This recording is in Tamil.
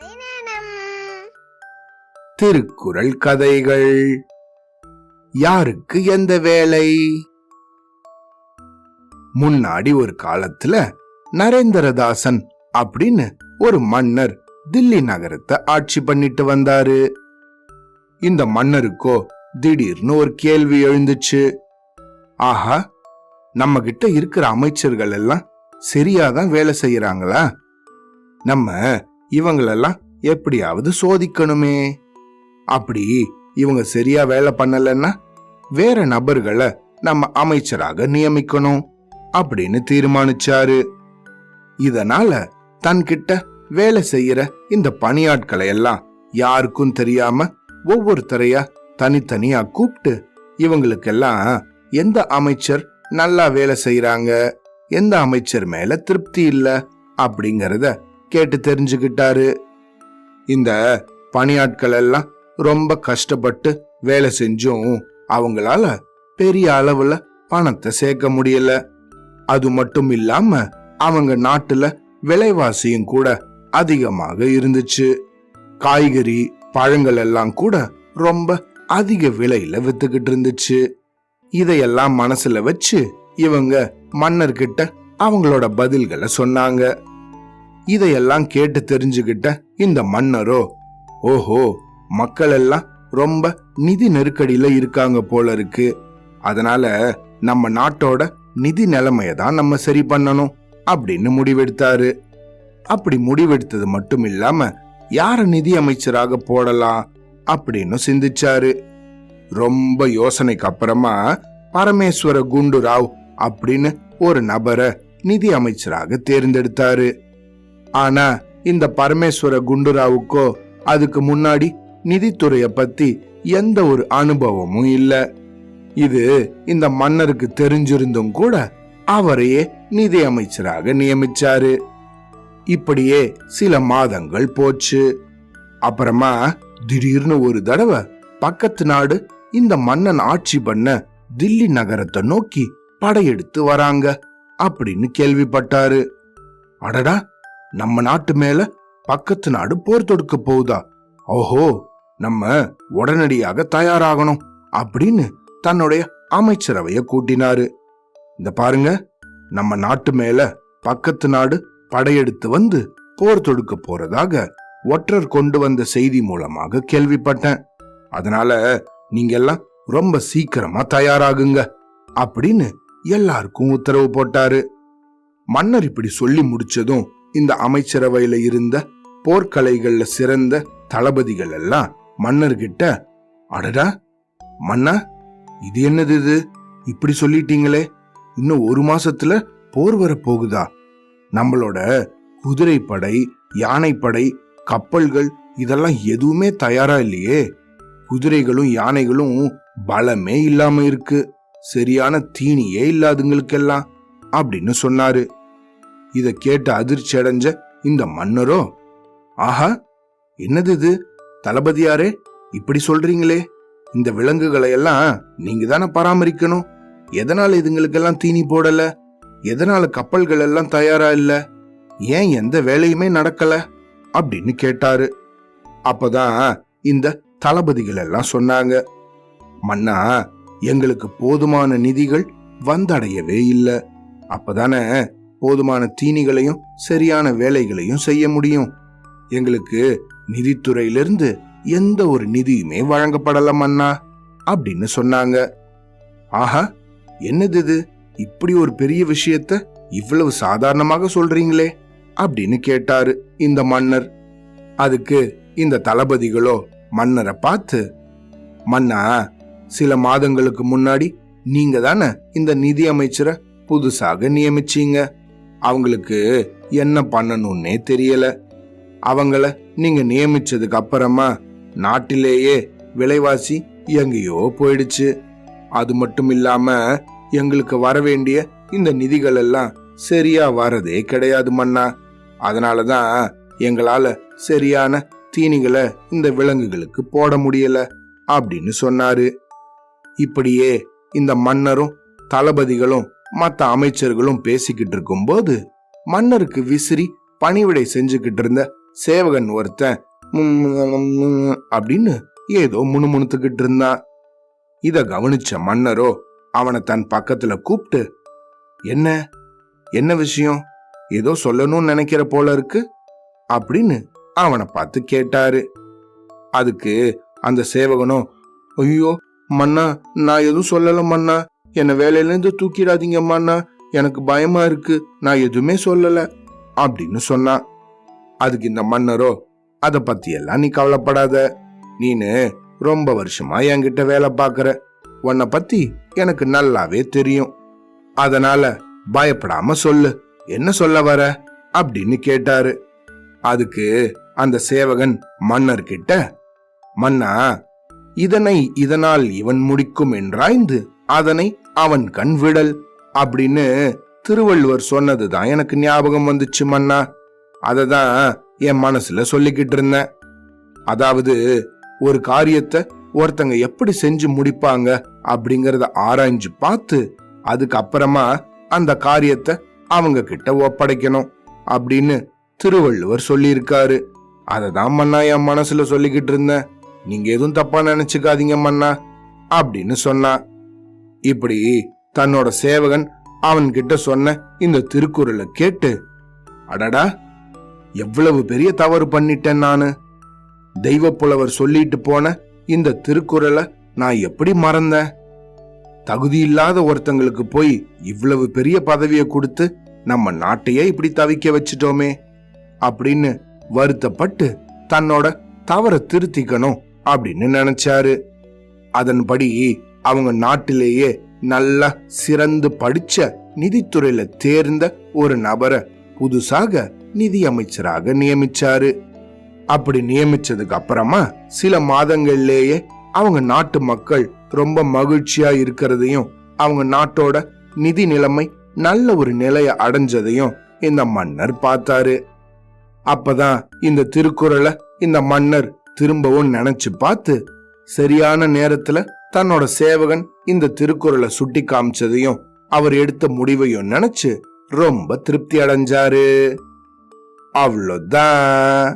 கதை நேரம். திருக்குறள் கதைகள். யாருக்கு எந்த வேலை? முன்னாடி ஒரு காலத்துல நரேந்திரதாசன் அப்படின்னு ஒரு மன்னர் தில்லி நகரத்தை ஆட்சி பண்ணிட்டு வந்தாரு. இந்த மன்னருக்கோ திடீர்னு ஒரு கேள்வி எழுந்துச்சு. ஆஹா, நம்ம கிட்ட இருக்கிற அமைச்சர்கள் எல்லாம் சரியாதான் வேலை செய்யறாங்களா? நம்ம இவங்களெல்லாம் எப்படியாவது சோதிக்கணுமே. அப்படி இவங்க சரியா வேலை பண்ணலன்னா வேற நபர்களை நம்ம அமைச்சராக நியமிக்கணும் அப்படின்னு தீர்மானிச்சாரு. இதனால தன்கிட்ட வேலை செய்யற இந்த பணியாட்களை எல்லாம் யாருக்கும் தெரியாம ஒவ்வொருத்தரையா தனித்தனியா கூப்பிட்டு இவங்களுக்கெல்லாம் எந்த அமைச்சர் நல்லா வேலை செய்யறாங்க, எந்த அமைச்சர் மேல திருப்தி இல்ல அப்படிங்கறத கேட்டு தெரிஞ்சுக்கிட்டாரு. இந்த பணியாட்கள் எல்லாம் ரொம்ப கஷ்டப்பட்டு வேலை செஞ்சும் அவங்களால பெரிய அளவுல பணத்தை சேர்க்க முடியல. அது மட்டும் இல்லாம அவங்க நாட்டுல விலைவாசியும் கூட அதிகமாக இருந்துச்சு. காய்கறி பழங்கள் எல்லாம் கூட ரொம்ப அதிக விலையில வித்துக்கிட்டு இருந்துச்சு. இதையெல்லாம் மனசுல வச்சு இவங்க மன்னர்கிட்ட அவங்களோட பதில்களை சொன்னாங்க. இதையெல்லாம் கேட்டு தெரிஞ்சுக்கிட்ட இந்த மன்னரோ, ஓஹோ, மக்கள் எல்லாம் ரொம்ப நிதி நெருக்கடியில இருக்காங்க போல இருக்கு. அதனால நம்ம நாட்டோட நிதி நிலைமைய தான் நம்ம சரி பண்ணணும் அப்படின்னு முடிவெடுத்தாரு. அப்படி முடிவெடுத்தது மட்டும் இல்லாம யார நிதி அமைச்சராக போடலாம் அப்படின்னு சிந்திச்சாரு. ரொம்ப யோசனைக்கு அப்புறமா பரமேஸ்வர குண்டு ராவ் அப்படின்னு ஒரு நபரை நிதி அமைச்சராக தேர்ந்தெடுத்தாரு. ஆனா இந்த பரமேஸ்வர குண்டுராவுக்கோ அதுக்கு முன்னாடி நிதித்துறைய பத்தி எந்த ஒரு அனுபவமும் இல்ல. இது இந்த மன்னருக்கு தெரிஞ்சிருந்தும் கூட அவரையே நிதி அமைச்சராக நியமிச்சாரு. இப்படியே சில மாதங்கள் போச்சு. அப்புறமா திடீர்னு ஒரு தடவை பக்கத்து நாடு இந்த மன்னன் ஆட்சி பண்ண தில்லி நகரத்தை நோக்கி படையெடுத்து வராங்க அப்படின்னு கேள்விப்பட்டாரு. அடடா, நம்ம நாட்டு மேல பக்கத்து நாடு போர் தொடுக்க போகுதா? ஓஹோ, நம்ம உடனடியாக தயாராகணும் அப்படின்னு தன்னுடைய அமைச்சரவைய கூட்டினாரு. இந்த பாருங்க, நம்ம நாட்டு மேல பக்கத்து நாடு படையெடுத்து வந்து போர் தொடுக்க போறதாக ஒற்றர் கொண்டு வந்த செய்தி மூலமாக கேள்விப்பட்டேன். அதனால நீங்க எல்லாம் ரொம்ப சீக்கிரமா தயாராகுங்க அப்படின்னு எல்லாருக்கும் உத்தரவு போட்டாரு. மன்னர் இப்படி சொல்லி முடிச்சதும் இந்த அமைச்சரவையில இருந்த போர்க்கலைகள்ல சிறந்த தளபதிகள் எல்லாம் மன்னர்கிட்ட, அடடா மன்னா, இது என்னது, இது இப்படி சொல்லிட்டீங்களே, இன்னும் ஒரு மாசத்துல போர் வர போகுதா? நம்மளோட குதிரைப்படை, யானைப்படை, கப்பல்கள் இதெல்லாம் எதுவுமே தயாரா இல்லையே. குதிரைகளும் யானைகளும் பலமே இல்லாம இருக்கு, சரியான தீனியே இல்லாதுங்களுக்கெல்லாம் அப்படின்னு சொன்னாரு. இத கேட்டு அதிர்ச்சி அடைஞ்ச இந்த மன்னரோ, ஆஹா, என்னது இது தளபதியாரே, இப்படி சொல்றீங்களே, இந்த விலங்குகளை எல்லாம் நீங்க தானே பராமரிக்கணும், எதனால இதுங்களுக்கெல்லாம் தீனி போடல, எதனால கப்பல்கள் எல்லாம் தயாரா இல்ல, ஏன் எந்த வேலையுமே நடக்கல அப்படின்னு கேட்டாரு. அப்பதான் இந்த தளபதிகள் எல்லாம் சொன்னாங்க, மன்னா, எங்களுக்கு போதுமான நிதிகள் வந்தடையவே இல்லை. அப்பதானே போதுமான தீனிகளையும் சரியான வேலைகளையும் செய்ய முடியும். எங்களுக்கு நிதித்துறையிலிருந்து எந்த ஒரு நிதியுமே வழங்கப்படல மன்னா அப்படின்னு சொன்னாங்க. ஆஹா, என்னது இது, இப்படி ஒரு பெரிய விஷயத்த இவ்வளவு சாதாரணமாக சொல்றீங்களே அப்படின்னு கேட்டாரு இந்த மன்னர். அதுக்கு இந்த தளபதிகளோ மன்னரை பார்த்து, மன்னா, சில மாதங்களுக்கு முன்னாடி நீங்க தானே இந்த நிதி அமைச்சரை புதுசாக நியமிச்சீங்க. அவங்களுக்கு என்ன பண்ணணும்னே தெரியல. அவங்கள நீங்க நியமிச்சதுக்கு அப்புறமா நாட்டிலேயே விலைவாசி எங்கேயோ போயிடுச்சு. அது மட்டும் இல்லாம எங்களுக்கு வர வேண்டிய இந்த நிதிகள் எல்லாம் சரியா வரதே கிடையாது மன்னா. அதனாலதான் எங்களால சரியான தீனிகளை இந்த விலங்குகளுக்கு போட முடியல அப்படின்னு சொன்னாரு. இப்படியே இந்த மன்னரும் தளபதிகளும் மற்ற அமைச்சர்களும் பேசிக்கிட்டு இருக்கும் போது மன்னருக்கு விசிறி பணிவிடை செஞ்சுக்கிட்டு இருந்த சேவகன் ஒருத்தன் அப்படின்னு ஏதோ முணுமுணுத்துக்கிட்டு இருந்தான். இத கவனிச்ச மன்னரோ அவனை தன் பக்கத்துல கூப்பிட்டு, என்ன என்ன விஷயம், ஏதோ சொல்லணும்னு நினைக்கிற போல இருக்கு அப்படின்னு அவனை பார்த்து கேட்டாரு. அதுக்கு அந்த சேவகனும், ஐயோ மன்னா, நான் எதுவும் சொல்லல மன்னா, என்ன வேலையில இருந்து தூக்கிடாதீங்க மன்னா, எனக்கு பயமா இருக்கு, நான் எதுவுமே சொல்லல அப்படின்னு சொன்னான். அதுக்கு இந்த மன்னரோ, அத பத்தி எல்லாம் நீ கவலைப்படாத, நீனு ரொம்ப வருஷமா என்கிட்ட வேலை பாக்குற, உன்னை பத்தி எனக்கு நல்லாவே தெரியும், அதனால பயப்படாம சொல்லு, என்ன சொல்ல வர அப்படின்னு கேட்டாரு. அதுக்கு அந்த சேவகன் மன்னர்கிட்ட, மன்னா, இதனால் இவன் முடிக்கும் என்றாய்ந்து அதனை அவன் கண் விடல் அப்படின்னு திருவள்ளுவர் சொன்னதுதான் எனக்கு ஞாபகம் வந்துச்சு மன்னா. அததான் என் மனசுல சொல்லிக்கிட்டு இருந்தேன். அதாவது ஒரு காரியத்தை ஒருத்தங்க எப்படி செஞ்சு முடிப்பாங்க அப்படிங்கறத ஆராய்ஞ்சு பார்த்து அதுக்கப்புறமா அந்த காரியத்தை அவங்க கிட்ட ஒப்படைக்கணும் அப்படின்னு திருவள்ளுவர் சொல்லியிருக்காரு. அததான் மன்னா என் மனசுல சொல்லிக்கிட்டு இருந்தேன், நீங்க எதுவும் தப்பா நினைச்சுக்காதீங்க மன்னா அப்படின்னு சொன்னா. இப்படி தன்னோட சேவகன் அவன் கிட்ட சொன்ன இந்த திருக்குறளை கேட்டு, அடடா, எவ்வளவு பெரிய தவறு பண்ணிட்டேன் நானு, தெய்வ புலவர் சொல்லிட்டு போன இந்த திருக்குறளை நான் எப்படி மறந்தேன், தகுதி இல்லாத ஒருத்தங்களுக்கு போய் இவ்வளவு பெரிய பதவியை கொடுத்து நம்ம நாட்டையே இப்படி தவிக்க வச்சிட்டோமே அப்படின்னு வருத்தப்பட்டு தன்னோட தவற திருத்திக்கணும் அப்படின்னு நினைச்சாரு. அதன்படி அவங்க நாட்டிலேயே நல்லா சிறந்து படிச்ச நிதித்துறையில தேர்ந்த ஒரு நபரை புதுசாக நிதி அமைச்சராக நியமிச்சாரு. அப்படி நியமிச்சதுக்கு அப்புறமா சில மாதங்கள்லேயே அவங்க நாட்டு மக்கள் ரொம்ப மகிழ்ச்சியா இருக்கிறதையும் அவங்க நாட்டோட நிதி நிலைமை நல்ல ஒரு நிலைய அடைஞ்சதையும் இந்த மன்னர் பார்த்தாரு. அப்பதான் இந்த திருக்குறளை இந்த மன்னர் திரும்பவும் நினைச்சு பார்த்து சரியான நேரத்துல தன்னோட சேவகன் இந்த திருக்குறளை சுட்டி காமிச்சதையும் அவர் எடுத்த முடிவையும் நினைச்சு ரொம்ப திருப்தி அடைஞ்சாரு. அவ்வளவுதான்.